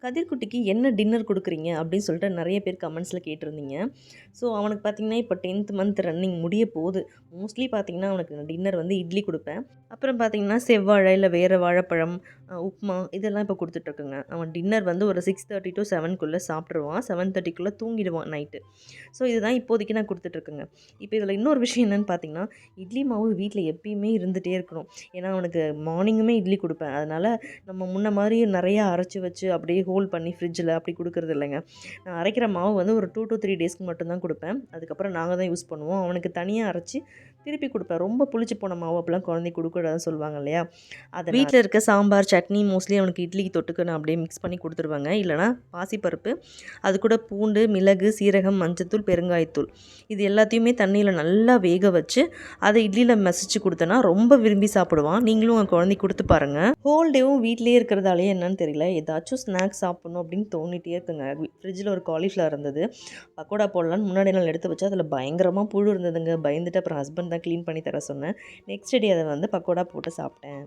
கதிர்குட்டிக்கு என்ன டின்னர் குடுக்குறீங்க? அப்படின்னு சொல்லிட்டு நெறைய பேர் கமெண்ட்ஸ்ல கேட்டிருந்தீங்க. ஸோ அவனுக்கு பார்த்தீங்கன்னா, இப்போ 10th மந்த் ரன்னிங் முடிய போது. மோஸ்ட்லி பார்த்தீங்கன்னா, அவனுக்கு நான் டின்னர் வந்து இட்லி குடுப்பேன். அப்புறம் பார்த்தீங்கன்னா, செவ்வாழை இல்ல வேற வாழைப்பழம், உப்மா இதெல்லாம் இப்போ குடுத்துட்ருக்கேங்க. அவன் டின்னர் வந்து ஒரு 6:30 to 7க்குள்ள சாப்ட்டுருவான். 7:30க்குள்ள தூங்கிடுவான் நைட்டு. ஸோ இதுதான் இப்போதைக்கு நான் குடுத்துட்ருக்கேங்க. இப்போ இதில இன்னொரு விஷயம் என்னன்னு பார்த்தீங்கன்னா, இட்லி மாவு வீட்ல எப்பயுமே இருந்துட்டே இருக்கணும். ஏன்னா, அவனுக்கு மார்னிங்குமே இட்லி குடுப்பேன். அதனால நம்ம முன்ன மாரி நெறையா அரைச்சு வச்சு அப்படியே ஹோல்ட் பண்ணி ஃப்ரிட்ஜில அப்படி குடுக்குறது இல்லைங்க. நான் அரைக்கிற மாவு வந்து ஒரு 2 to 3 டேஸ்க்கு மட்டும் தான் குடுப்பேன். அதுக்கப்புறம் நாங்க தான் யூஸ் பண்ணுவோம். அவனுக்கு தனியா அரைச்சு திருப்பி குடுப்பேன். ரொம்ப புளிச்சு போன மாவு அப்பலாம் குழந்தைக்கு குடுக்கக்கூடாதுன்னு சொல்லுவாங்க இல்லையா? அதனால வீட்ல இருக்க சாம்பார், சட்னி மோஸ்ட்லி அவனுக்கு இட்லிக்கு தொட்டுக்க நான் அப்படியே மிக்ஸ் பண்ணி குடுத்துருவேங்க. இல்லைனா பாசிப்பருப்பு, அது கூட பூண்டு, மிளகு, சீரகம், மஞ்சத்தூள், பெருங்காயத்தூள் இது எல்லாத்தையுமே தண்ணீல நல்லா வேக வச்சு, அத இட்லில மசிச்சு குடுத்தேன்னா ரொம்ப விரும்பி சாப்பிடுவான். நீங்களும் உங்க குழந்தைக்கு குடுத்து பாருங்க. ஹோல் டேவும் வீட்லயே இருக்கிறதாலயே என்னன்னு தெரியல, ஏதாச்சும் ஸ்நாக்ஸ் சாப்பிடணும் அப்படின்னு தோணிட்டே இருக்குங்க. ஃப்ரிட்ஜில ஒரு காலிஃப்ளவர் இருந்தது. பக்கோடா போடலான்னு முன்னாடி நாள் எடுத்து வச்சா, அதில பயங்கரமா புழு இருந்ததுங்க. பயந்துட்டு அப்புறம் ஹஸ்பண்ட் தான் க்ளீன் பண்ணி தர சொன்னேன். நெக்ஸ்ட் டே அத வந்து பக்கோடா போட்டு சாப்பிட்டேன்.